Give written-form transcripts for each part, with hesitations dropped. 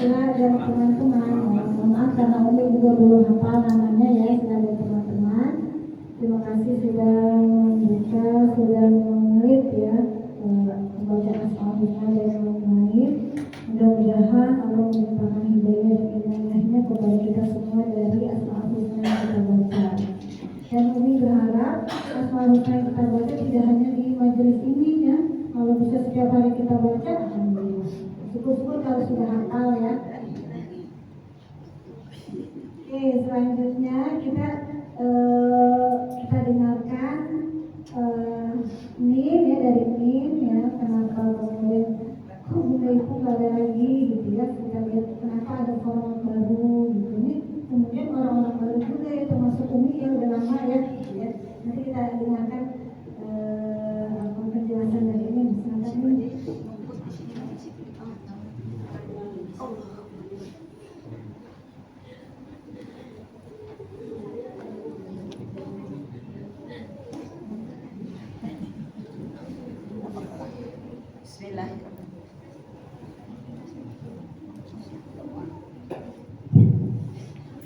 Sila dan teman-teman, mohon maaf karena Umi juga belum hafal namanya ya, Sila dan teman-teman. Terima kasih sudah membuka, sudah mengelit ya membaca Asmaul Husna dengan baik. Mudah-mudahan Allah melimpahkan hidayah dan inayahnya kepada kita semua dari Asmaul Husna yang kita baca. Dan Umi berharap Asmaul Husna yang kita baca tidak hanya di majelis ini ya, kalau bisa setiap hari kita baca, alhamdulillah. Syukur-syukur kalau sudah hafal ya. Oke, selanjutnya kita dengarkan Nin ya, dari Nin ya, kenapa kemudian kok Bunda Ibu nggak ada lagi gitu ya, kita lihat kenapa ada format baru gitu nih, kemudian orang-orang baru juga ya, termasuk Umi yang udah lama ya gitu ya. Nanti kita dengarkan penjelasan dari Nin. Silakan Nin.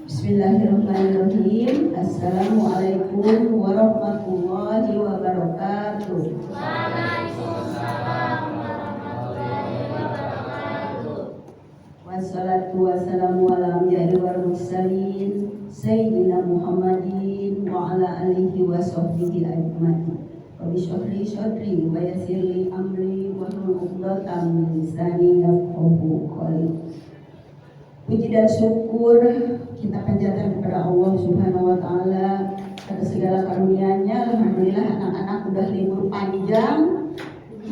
Bismillahirrahmanirrahim. Assalamualaikum warahmatullahi wabarakatuh. Waalaikumsalam warahmatullahi wabarakatuh. Wassalatu wassalamu ala anbiya'i wal mursalin Sayyidina Muhammadin wa ala alihi wa sahbihi ajma'in. Rabbi shrah li sadri wa yassir li amri wahlul 'uqdatam min lisani yafqahu qawli. Puji dan syukur kita panjatkan kepada Allah Subhanahu wa taala atas segala karunia-Nya. Alhamdulillah anak-anak udah libur panjang.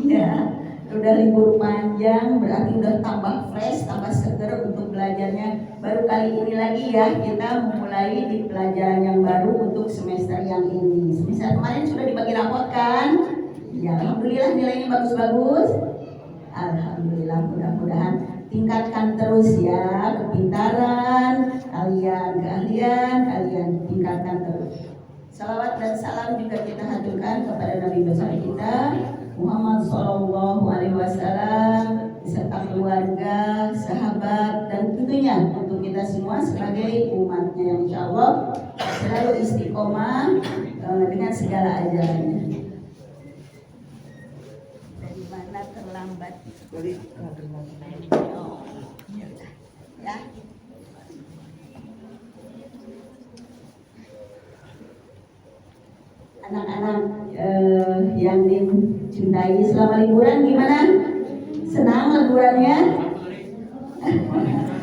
Ya, udah libur panjang berarti udah tambah fresh, tambah seger untuk belajarnya. Baru kali ini lagi ya kita memulai di pelajaran yang baru untuk semester yang ini. Semester kemarin sudah dibagi rapot kan? Ya, alhamdulillah nilainya bagus-bagus. Alhamdulillah, mudah-mudahan tingkatkan terus ya kepintaran kalian, keahlian kalian tingkatkan terus. Salawat dan salam juga kita haturkan kepada Nabi besar kita Muhammad Sallallahu Alaihi Wasallam beserta keluarga, sahabat dan tentunya untuk kita semua sebagai umatnya yang insya Allah selalu istiqomah dengan segala ajarannya. Dari mana terlambat? Ya. Anak-anak yang dicintai selama liburan gimana? Senang liburannya?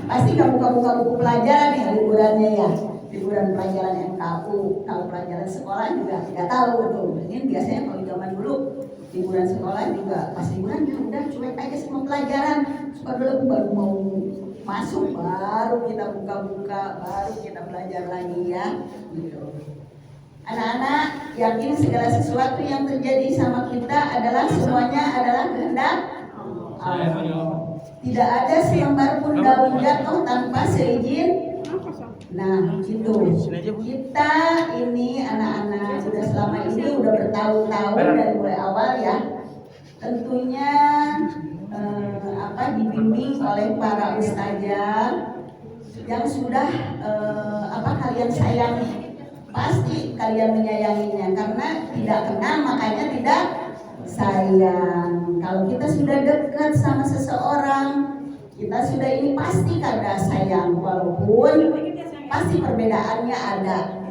Pasti kamu buka buku pelajaran ya liburannya ya. Liburan pelajaran MKU, kalau pelajaran sekolah juga nggak tahu tuh. Ini biasanya kalau zaman dulu liburan sekolah juga pas liburan ya udah cuek aja semua pelajaran. Suka dulu baru mau masuk baru kita buka-buka, baru kita belajar lagi ya. Gitu. Anak-anak yakin segala sesuatu yang terjadi sama kita adalah semuanya adalah kehendak Allah. Tidak ada selembar pun daun jatuh tanpa seizin. Nah, itu kita ini anak-anak sudah selama ini udah bertahun-tahun dari mulai awal ya. Tentunya dibimbing oleh para ustazah yang sudah kalian sayangi. Pasti kalian menyayanginya karena tidak kenal makanya tidak sayang. Kalau kita sudah dekat sama seseorang, kita sudah ini pasti karena sayang, walaupun pasti perbedaannya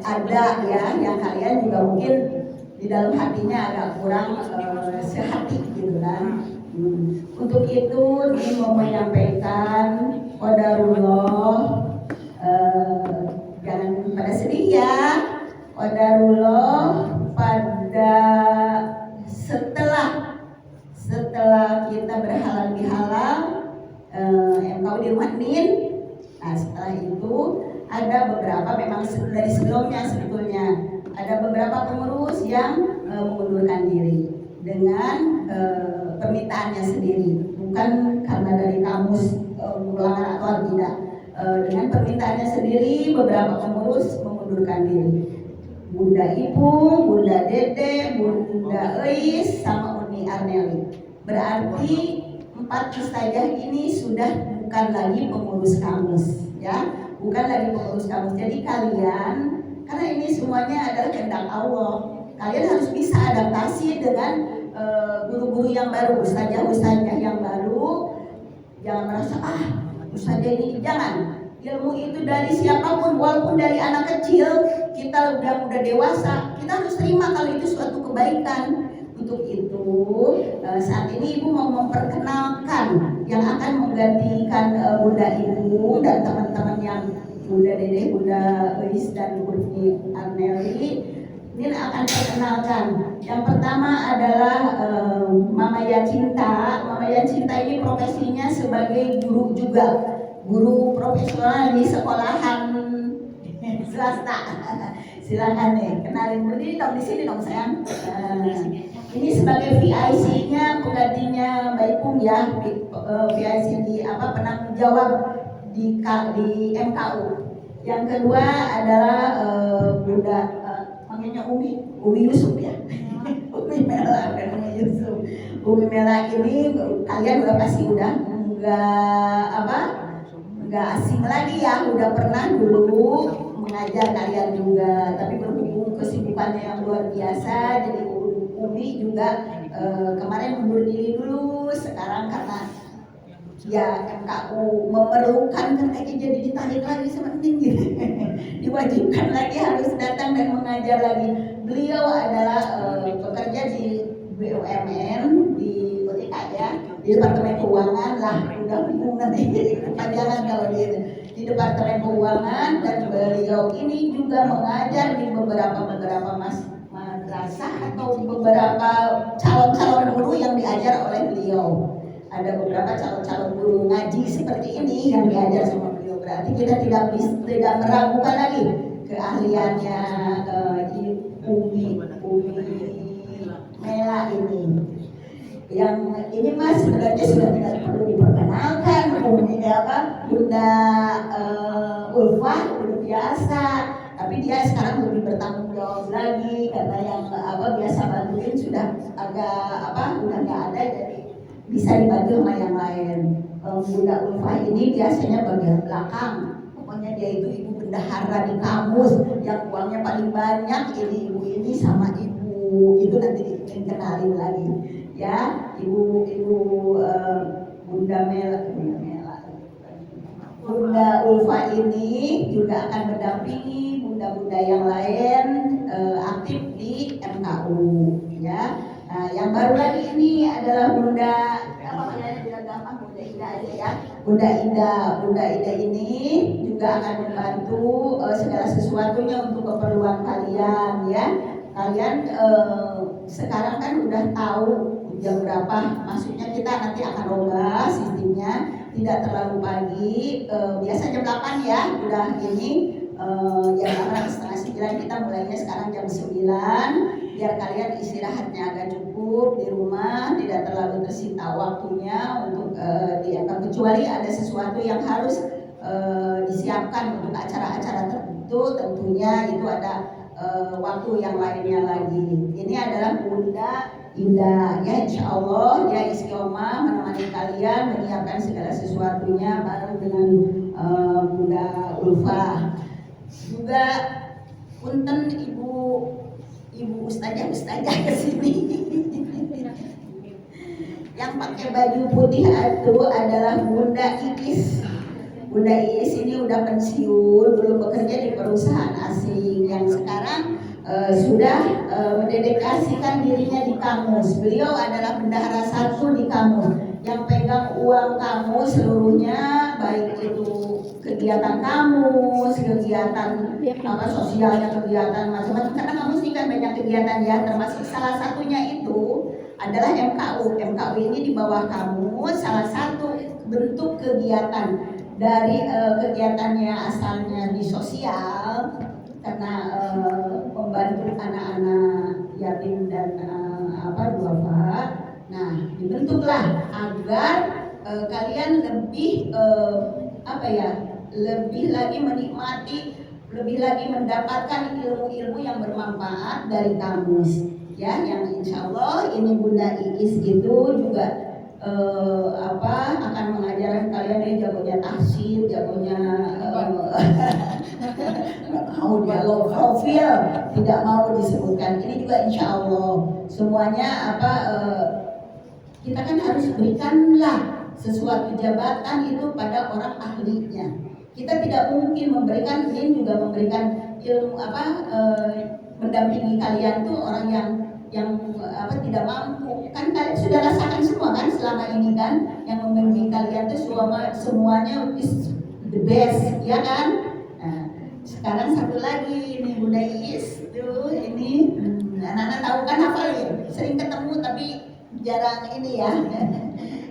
ada ya yang kalian juga mungkin di dalam hatinya agak kurang sehati gitu kan. Untuk itu ingin mau menyampaikan qadarullah, jangan pada sedih ya. Qadarullah pada setelah kita berhalal bihalal MKU di rumah Nin. Nah setelah itu ada beberapa memang dari sebelumnya sebetulnya ada beberapa pengurus yang mengundurkan diri dengan permintaannya sendiri, bukan karena dari kamus ulangan atau tidak. Dengan permintaannya sendiri beberapa pengurus mengundurkan diri. Bunda Ipung, Bunda Dede, Bunda Eis, sama Uni Arneli. Berarti 4 ustazah ini sudah bukan lagi pengurus kamus, ya, bukan lagi pengurus kamus. Jadi kalian, karena ini semuanya adalah kehendak Allah, kalian harus bisa adaptasi dengan guru-guru yang baru, ustazah-ustazah yang baru. Jangan merasa ustazah ini, jangan. Ilmu itu dari siapapun, walaupun dari anak kecil, kita udah dewasa, kita harus terima kalau itu suatu kebaikan. Untuk itu saat ini Ibu mau memperkenalkan yang akan menggantikan Bunda Ibu dan teman-teman yang Bunda Dede, Bunda Elis dan Bunda Arneli. Ini akan perkenalkan. Yang pertama adalah Mama Yacinta. Mama Yacinta ini profesinya sebagai guru juga, guru profesional di sekolahan swasta. Silakan nih, kenalin berdiri dong di sini dong sayang. Ini sebagai VIC-nya, penggantinya Mbak Ipung ya, VIC di penanggung jawab di MKU. Yang kedua adalah Bunda namanya Umi Yusuf ya. Umi Mela dan Umi Yusuf. Umi Mela ini kalian udah pasti udah nggak asing lagi ya, udah pernah dulu mengajar kalian juga, tapi berhubung kesibukannya yang luar biasa, jadi Umi juga kemarin mundur diri dulu. Sekarang karena ya MKU memerlukan, katanya jadi ditarik lagi seperti ini. Diwajibkan lagi harus datang dan mengajar lagi. Beliau adalah bekerja di BUMN di OTK ya, di Departemen Keuangan lah, udah bingung nanti kepanjangan kalau di Departemen Keuangan. Dan beliau ini juga mengajar di beberapa madrasah atau beberapa calon-calon guru yang diajar oleh beliau. Ada beberapa calon-calon guru ngaji seperti ini yang diajar sama beliau. Berarti kita tidak meragukan lagi keahliannya Umi Mela ini. Yang ini Mas sebenarnya sudah tidak perlu diperkenalkan. Bunda Ulfah udah biasa, tapi dia sekarang lebih bertanggung jawab lagi karena yang biasa bantuin sudah agak udah nggak ada, jadi bisa dibantu sama yang lain. Bunda Ulfah ini biasanya bagian belakang, pokoknya dia itu ibu bendahara di kamus yang uangnya paling banyak. Ini ibu ini sama ibu itu nanti dikenalin lagi ya, ibu Bunda Ulfah ini juga akan mendampingi bunda-bunda yang lain aktif di MKU ya. Nah, yang baru lagi ini adalah Bunda Ida aja ya. Bunda Ida ini juga akan membantu segala sesuatunya untuk keperluan kalian ya. Kalian sekarang kan udah tahu jam berapa masuknya, kita nanti akan rubah sistemnya, tidak terlalu pagi, biasa jam 8 ya, udah ini jam 8:30 kita mulainya sekarang jam 9, biar kalian istirahatnya agak cukup di rumah, tidak terlalu tersita waktunya untuk kecuali ada sesuatu yang harus disiapkan untuk acara-acara tertentu, tentunya itu ada waktu yang lainnya lagi. Ini adalah Bunda Indah ya, insya Allah dia istiqomah menemani kalian menyiapkan segala sesuatunya bareng dengan Bunda Ulfah. Juga punten ibu ustazah kesini. Yang pakai baju putih itu adalah Bunda Iis. Bunda Iis ini udah pensiun, dulu bekerja di perusahaan asing yang sekarang sudah mendedikasikan dirinya di kamus. Beliau adalah bendahara 1 di kamus yang pegang uang kamus seluruhnya, baik itu kegiatan kamus, kegiatan sosialnya, kegiatan macam-macam. Karena kamus ini kan banyak kegiatan ya, termasuk salah satunya itu adalah MKU. MKU ini di bawah kamus, salah satu bentuk kegiatan dari kegiatannya asalnya di sosial karena membantu anak-anak yatim dan duafa. Nah, dibentuklah agar kalian lebih lebih lagi menikmati, lebih lagi mendapatkan ilmu-ilmu yang bermanfaat dari kamus ya. Yang insya Allah ini Bunda Iis itu juga akan mengajarkan kalian yang jagonya tahsin, jagonya mau dialog profil, tidak mau disebutkan. Ini juga insya Allah semuanya kita kan harus berikanlah sesuatu jabatan itu pada orang ahlinya. Kita tidak mungkin memberikan, ini juga memberikan ilmu mendampingi kalian tuh orang yang tidak mampu. Kan kalian sudah rasakan semua kan selama ini kan, yang membimbing kalian tuh semuanya is the best, ya kan? Nah, sekarang satu lagi ini Bunda Iis tuh ini anak-anak tahu kan hafalin, sering ketemu tapi jarang ini ya.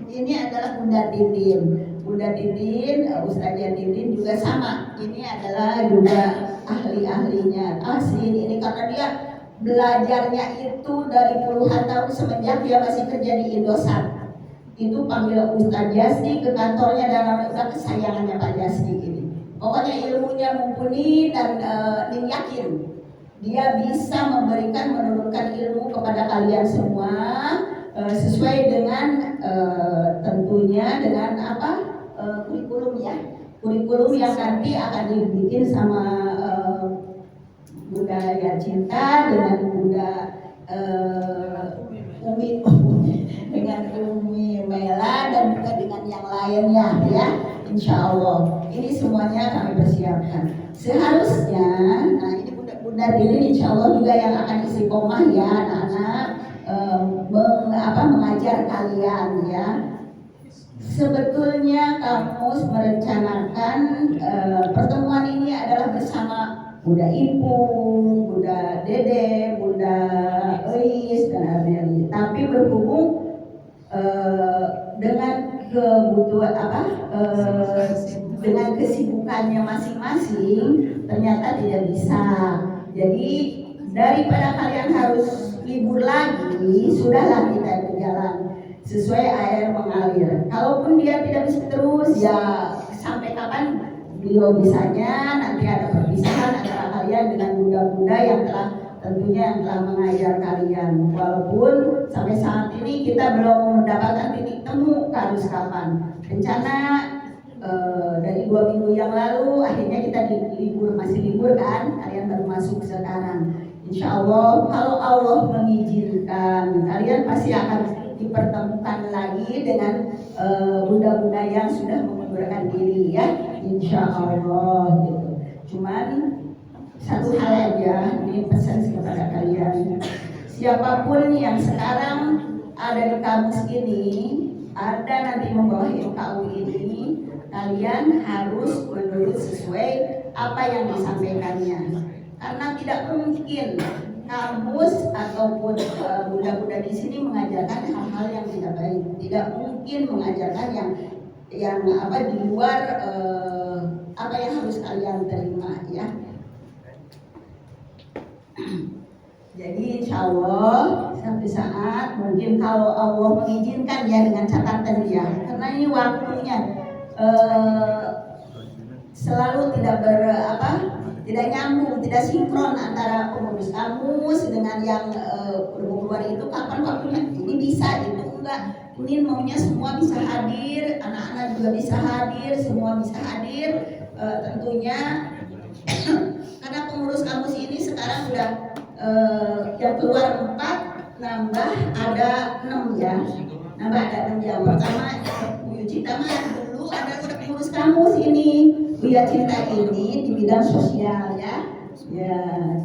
Ini adalah Bunda Titin. Bunda Titin, Ustazah Titin juga sama. Ini adalah juga ahli-ahlinya. Tahsin ini karena dia belajarnya itu dari puluhan tahun semenjak dia masih kerja di Indosat. Itu panggil Ustaz Jasdi ke kantornya dan udah kesayangannya Pak Jasdi ini. Pokoknya ilmunya mumpuni dan yakin dia bisa menurunkan ilmu kepada kalian semua sesuai dengan tentunya dengan kurikulum ya. Kurikulum yang nanti akan dibikin sama Bunda Yacinta dengan Bunda Umi dengan Umi Mela dan juga dengan yang lainnya ya, insya Allah. Ini semuanya kami persiapkan. Seharusnya, nah ini Bunda Dini insya Allah juga yang akan istiqomah ya anak-anak mengajar kalian ya. Sebetulnya kamus merencanakan pertemuan ini adalah bersama Bunda Ipung, Bunda Dede, Bunda Eis dan Arneli. Tapi berhubung dengan kebutuhan dengan kesibukannya masing-masing ternyata tidak bisa. Jadi daripada kalian harus libur lagi, sudahlah kita berjalan sesuai air mengalir. Kalaupun dia tidak bisa terus, ya sampai kapan beliau bisanya, nanti ada perpisahan antara kalian dengan bunda-bunda yang tentunya telah mengajar kalian. Walaupun sampai saat ini kita belum mendapatkan titik temu harus kapan. Rencana dari 2 minggu yang lalu akhirnya kita masih libur kan, kalian baru masuk sekarang. Insya Allah kalau Allah mengizinkan kalian pasti akan dipertemukan lagi dengan bunda-bunda yang sudah mengundurkan diri ya, insya Allah gitu. Cuman satu hal aja, ini pesan kepada kalian, siapapun yang sekarang ada di kampus ini, ada nanti membawa MKU ini, kalian harus menurut sesuai apa yang disampaikannya. Karena tidak mungkin kampus ataupun bunda-bunda di sini mengajarkan hal-hal yang tidak baik. Tidak mungkin mengajarkan yang di luar apa yang harus kalian terima ya. Jadi insya Allah satu saat mungkin kalau Allah mengizinkan ya, dengan catatan ya, karena ini waktunya selalu tidak nyambung, tidak sinkron antara pengurus kamus dengan yang keluar itu kapan waktunya. Ini bisa, itu enggak. Ini maunya semua bisa hadir, anak-anak juga bisa hadir, semua bisa hadir. Tentunya karena pengurus kamus ini sekarang udah yang keluar 4, nambah ada 6 ya. Nambah ada 6 yang pertama Bu Cita mah dulu ada pengurus kamus ini. Buya Cinta ini di bidang sosial ya. Ya,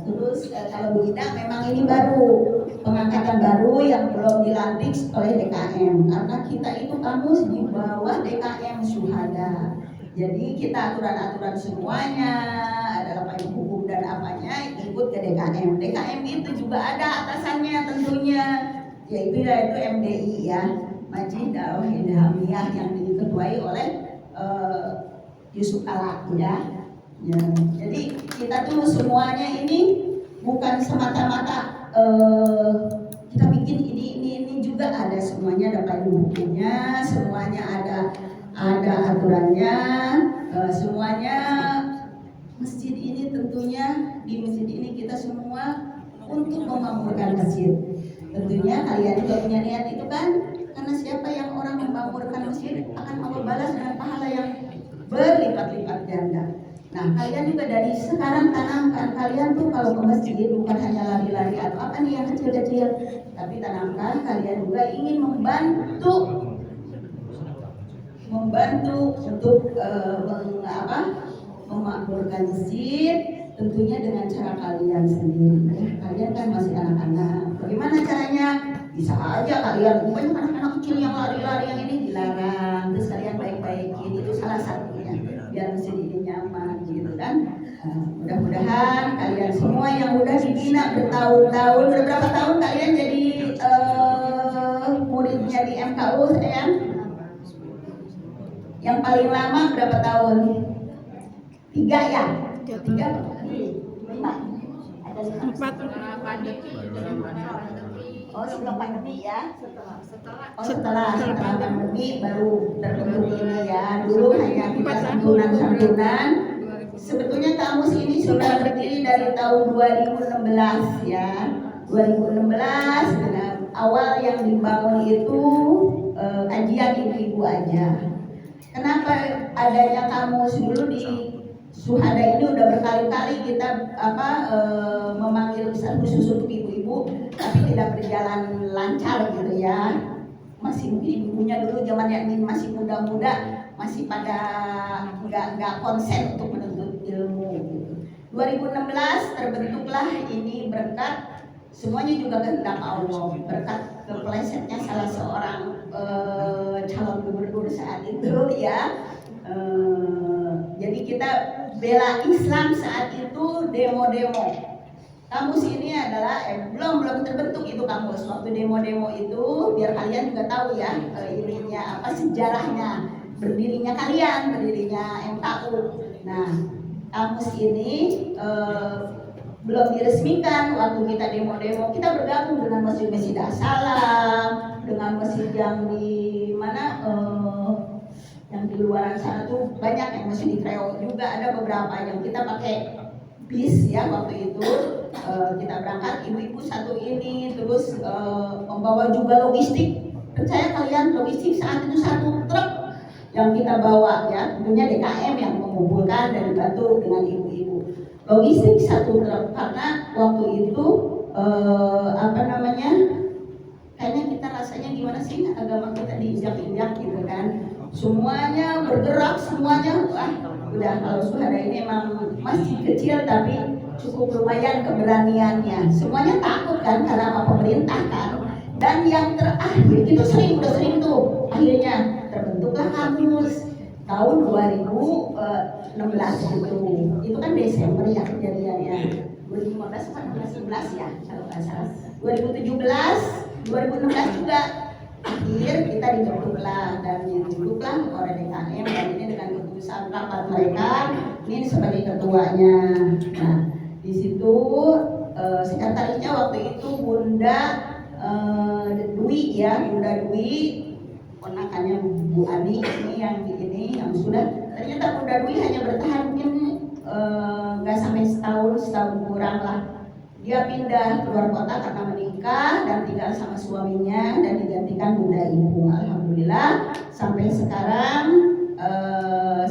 terus kalau Bu Ida memang ini baru pengangkatan baru yang belum dilantik oleh DKM, karena kita itu kamus di bawah DKM Syuhada. Jadi kita aturan-aturan semuanya, ada payung hukum dan apanya ikut ke DKM. DKM itu juga ada atasannya tentunya, yaitu MDI ya, Masjid Dakwah Ilhamiyah yang diketuai oleh Yusuf Ala ya. Jadi kita tuh semuanya ini bukan semata-mata kita bikin ini juga ada semuanya, ada payung hukumnya, semuanya ada aturannya, semuanya. Masjid ini tentunya di masjid ini kita semua untuk memakmurkan masjid. Tentunya kalian juga punya niat itu kan, Karena siapa yang orang membangunkan masjid akan Allah balas dengan pahala yang berlipat-lipat ganda. Nah, kalian juga dari sekarang tanamkan, kalian tuh kalau ke masjid bukan hanya lari-lari atau apa nih yang kecil-kecil, tapi tanamkan kalian juga ingin membantu untuk memakmurkan masjid, tentunya dengan cara kalian sendiri. Ya, kalian kan masih anak-anak. Bagaimana caranya? Bisa aja kalian, banyak anak-anak kecil yang lari-lari yang ini dilarang, terus kalian baik-baikin, itu salah satunya biar masjid ini nyaman gitu kan. Mudah-mudahan kalian semua yang udah dibina bertahun-tahun, udah berapa tahun kalian jadi muridnya di MKU sayang? Yang paling lama berapa tahun? 3 ya? 3 5 ada 5 Oh sebelum pandemi ya? Setelah pandemi baru terbentuk ini ya. Dulu hanya kita santunan. Sebetulnya kamus ini sudah berdiri dari tahun 2016 ya. 2016 dengan awal yang dibangun itu kajian ibu-ibu aja. Kenapa adanya kamus dulu di Suhada ini udah berkali-kali kita memanggil ustaz khusus untuk ibu-ibu, tapi tidak berjalan lancar gitu ya. Masih ibunya dulu zamannya ini masih muda-muda, masih pada nggak konsen untuk menuntut ilmu. Gitu. 2016 terbentuklah ini berkat semuanya juga kehendak Allah, berkat keplesetnya salah seorang calon gubernur saat itu ya. Jadi kita bela Islam saat itu demo-demo. Kamus ini adalah belum terbentuk itu kamus. Waktu demo-demo itu biar kalian juga tahu ya ininya apa sejarahnya berdirinya MKU. Nah, kamus ini belum diresmikan waktu kita demo-demo. Kita bergabung dengan masjid-masjid As-Salam, dengan masjid yang di mana yang di luaran sana tuh banyak yang masih di Kreo juga, ada beberapa yang kita pakai bis ya waktu itu. Kita berangkat ibu-ibu satu ini terus membawa juga logistik. Percaya kalian logistik saat itu 1 truk yang kita bawa ya, tentunya DKM yang mengumpulkan dan dibantu dengan ibu-ibu. Logistik 1 truk karena waktu itu kayaknya kita rasanya gimana sih agama kita diinjak-injak gitu kan. Semuanya bergerak, semuanya udah kalau Suhada ini emang masih kecil tapi cukup lumayan keberaniannya. Semuanya takut kan karena sama pemerintah kan. Dan yang terakhir itu udah sering tuh akhirnya terbentuklah kamus tahun 2016 itu kan Desember ya kejadiannya. 2015 atau 2016 ya kalau nggak salah. 2017, 2016 juga akhir kita dibentuklah oleh DKM dan ini dengan keputusan rapat mereka ini sebagai ketuanya. Nah di situ sekretarisnya waktu itu Bunda Dwi ponakannya Bu Ani ini yang sudah ternyata Bunda Dwi hanya bertahan mungkin nggak sampai setahun kurang lah. Dia pindah keluar kota karena menikah dan tinggal sama suaminya dan digantikan Bunda Ibu. Alhamdulillah sampai sekarang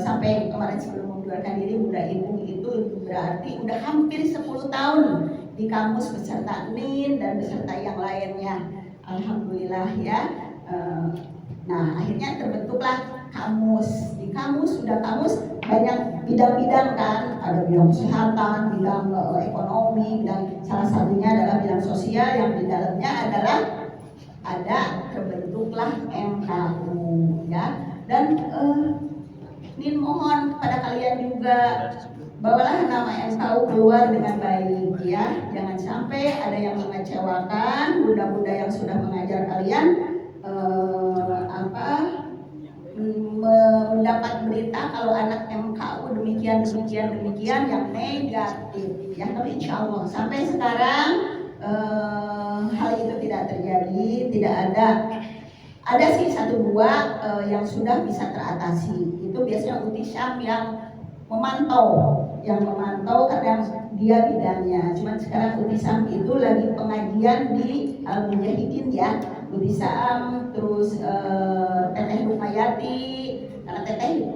sampai kemarin sebelum mengundurkan diri Bunda Ibu itu berarti udah hampir 10 tahun di kamus beserta NIN dan beserta yang lainnya. Alhamdulillah ya. Nah akhirnya terbentuklah kamus. Di kamus banyak bidang-bidang kan, ada bidang kesehatan, bidang ekonomi, bidang salah satunya adalah bidang sosial yang di dalamnya adalah ada terbentuklah MKU ya. Dan Nin mohon kepada kalian juga bawalah nama MKU keluar dengan baik ya. Jangan sampai ada yang mengecewakan bunda-bunda yang sudah mengajar kalian mendapat berita kalau anak MKU demikian yang negatif ya. Tapi insya Allah sampai sekarang hal itu tidak terjadi, tidak ada sih 1-2 yang sudah bisa teratasi. Itu biasanya utisam yang memantau, yang memantau kadang dia bidangnya. Cuman sekarang Utisam itu lagi pengajian di Al Mujahidin ya, Utisam, terus Teteh Rumayati, karena Teteh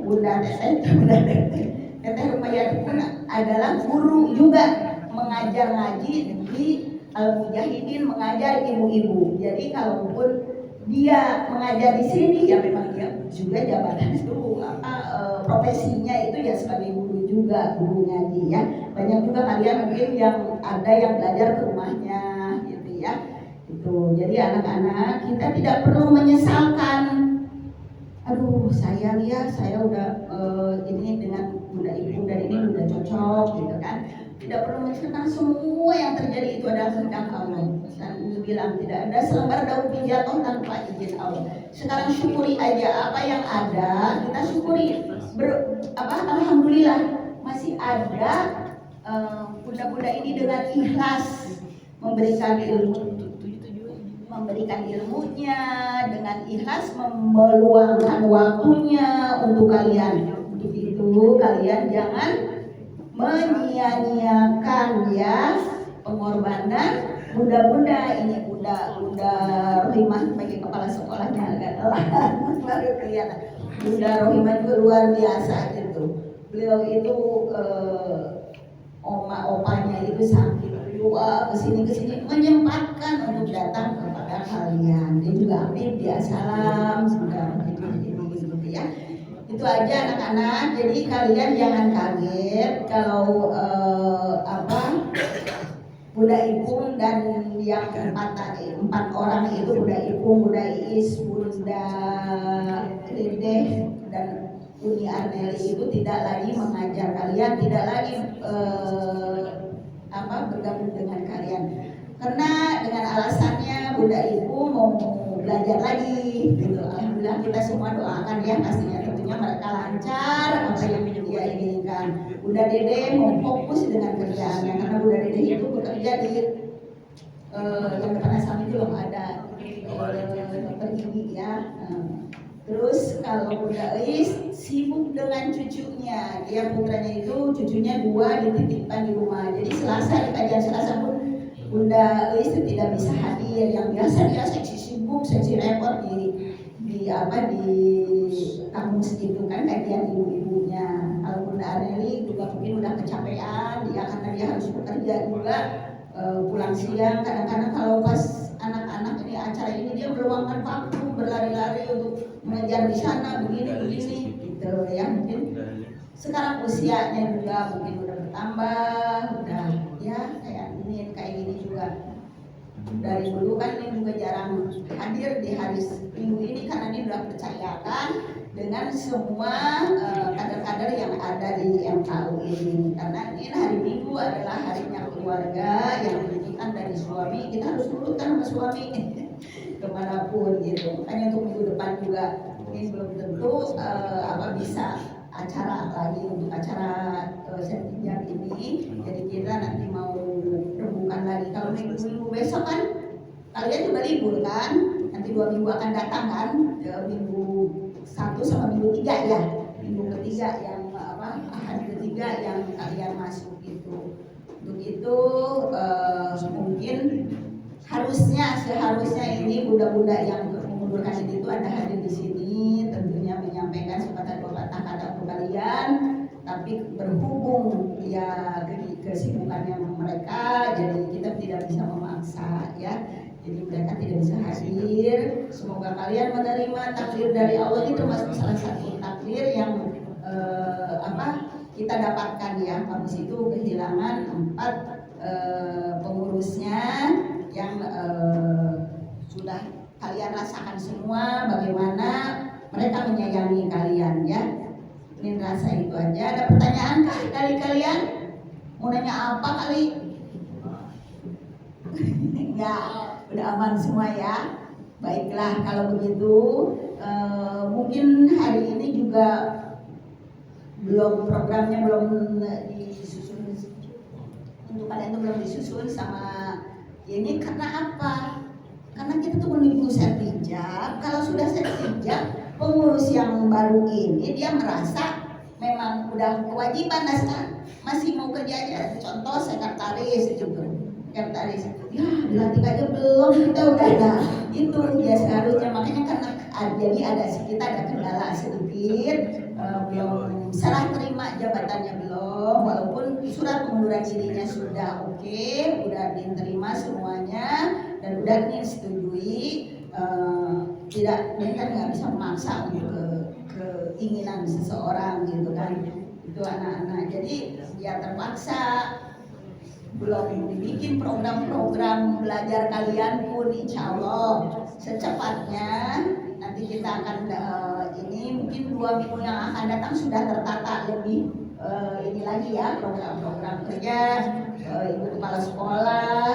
Rumayati pun adalah guru juga mengajar ngaji di Al Mujahidin, mengajar ibu-ibu. Jadi kalaupun dia mengajar di sini ya memang dia juga jabatan itu profesinya itu ya sebagai guru juga, guru ngaji ya. Banyak juga kalian mungkin yang ada yang belajar ke rumahnya gitu ya. Itu. Jadi anak-anak kita tidak perlu menyesalkan. Aduh sayang ya, saya udah ini dengan bunda ibu dan ini udah cocok gitu kan. Tidak perlu menyesalkan, semua yang terjadi itu adalah kehendak Allah. Dan bilang tidak ada selembar daun pun jatuh tanpa izin Allah. Sekarang syukuri aja apa yang ada, kita syukuri. Alhamdulillah masih ada bunda-bunda ini dengan ikhlas memberikan ilmunya, dengan ikhlas meluangkan waktunya untuk kalian. Untuk itu kalian jangan menyia-nyiakan ya pengorbanan bunda-bunda ini. Bunda Rohimah sebagai kepala sekolahnya agak telat baru kelihatan. Bunda Rohimah juga luar biasa gitu. Beliau itu opanya itu sambil dua kesini menyempatkan untuk datang kepada kalian. Dia juga aktif di Assalam sudah gitu ya. Itu aja anak-anak. Jadi kalian jangan kaget kalau Bunda Ipung dan yang empat orang itu, Bunda Ipung, Bunda Iis, Bunda Dedeh dan Uni Arneli itu tidak lagi mengajar kalian, tidak lagi bergabung dengan kalian. Karena dengan alasannya Bunda Ipung mau belajar lagi gitu. Alhamdulillah kita semua doakan ya, pastinya tentunya mereka lancar apa yang dia inginkan. Bunda Dede mau fokus dengan kerjaannya, karena Bunda Dede itu bekerja di yang depan Asam itu loh, ada dokter gigi ya. Terus kalau Bunda Eis sibuk dengan cucunya, dia putranya itu cucunya 2 dititipkan di rumah. Jadi Selasa di kajian Selasa pun Bunda Eis tidak bisa hadir. Yang biasa dia seksi sibuk, seksi repot di kampus itu kan kajian ibu-ibunya. Kalau Bunda Areli juga mungkin udah kecapean, dia karena dia harus bekerja juga, pulang siang. Kadang-kadang kalau pas anak-anak ini acara ini dia meluangkan waktu berlari-lari untuk mengejar di sana begini gitu ya. Mungkin sekarang usianya juga mungkin udah bertambah, udah ya kayak gini juga. Dari dulu kan ini juga jarang hadir di hari Minggu ini karena ini sudah percayakan dengan semua kader-kader yang ada di MKU ini. Karena ini hari Minggu adalah harinya keluarga yang didikan dari suami, kita harus nurutkan sama suami kemanapun gitu. Makanya untuk minggu depan juga ini belum tentu bisa acara lagi untuk acara sertifikat ini. Jadi kita nanti mau rebukan lagi. Kalau minggu besok kan kalian juga libur kan, nanti 2 minggu akan datang kan, minggu 1 sama minggu 3 ya, minggu ketiga yang hari ketiga yang kalian masuk itu. Untuk itu mungkin seharusnya ini bunda-bunda yang mengundurkan diri itu ada hadir di sini, tentunya menyampaikan sepatah dua patah kata ke kalian. Tapi berhubung ya kesibukannya mereka, jadi kita tidak bisa memaksa ya. Jadi mereka tidak bisa hadir. Semoga kalian menerima takdir dari Allah. Ini termasuk salah satu takdir yang kita dapatkan ya. Kampus itu kehilangan 4 pengurusnya yang sudah kalian rasakan semua bagaimana mereka menyayangi kalian ya. Ini rasa itu aja. Ada pertanyaan kali kalian? Mau nanya apa kali? Enggak, udah aman semua ya. Baiklah kalau begitu mungkin hari ini juga programnya belum disusun, untuk kalian itu belum disusun sama ini. Karena apa? Karena kita tuh menunggu sertijab. Kalau sudah sertijab, pengurus yang baru ini dia merasa memang udah kewajiban naskah, masih mau kerja aja. Contoh sekretaris juga, sekretaris ya dilantik aja belum, kita udah ada itu ya seharusnya. Makanya karena jadi kita ada kendala sedikit, belum serah terima jabatannya belum, walaupun surat pengunduran dirinya sudah oke, udah diterima semuanya dan udah disetujui. Tidak, ini kan nggak bisa memaksa untuk keinginan seseorang gitu kan, itu anak-anak. Jadi ya terpaksa, belum dibikin program-program belajar kalian pun insya Allah secepatnya nanti kita akan ini mungkin 2 minggu yang akan datang sudah tertata lebih ini lagi ya, program-program kerja ibu kepala sekolah,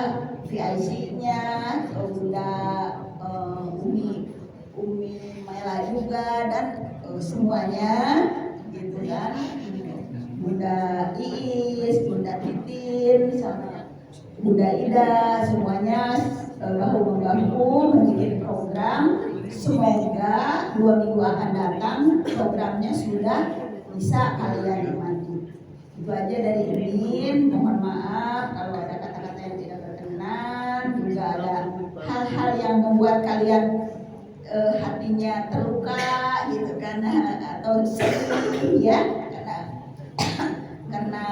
VIC-nya, Bunda Umi Maela juga dan semuanya gitu kan, Bunda Iis, Bunda Titin, sama Bunda Ida, semuanya bahu-membahu membuat program. Semoga 2 minggu akan datang programnya sudah bisa kalian nikmati. Itu aja dari Irin. Mohon maaf kalau ada kata-kata yang tidak berkenan, juga ada hal-hal yang membuat kalian hatinya terluka gitu kan, atau sedih ya karena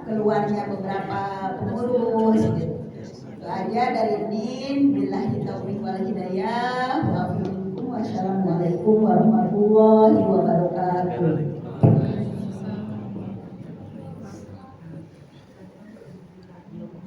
keluarnya beberapa pengurus gitu. Itu aja dari Nin. Billahi taufiq wal hidayah. Wassalamualaikum warahmatullahi wabarakatuh.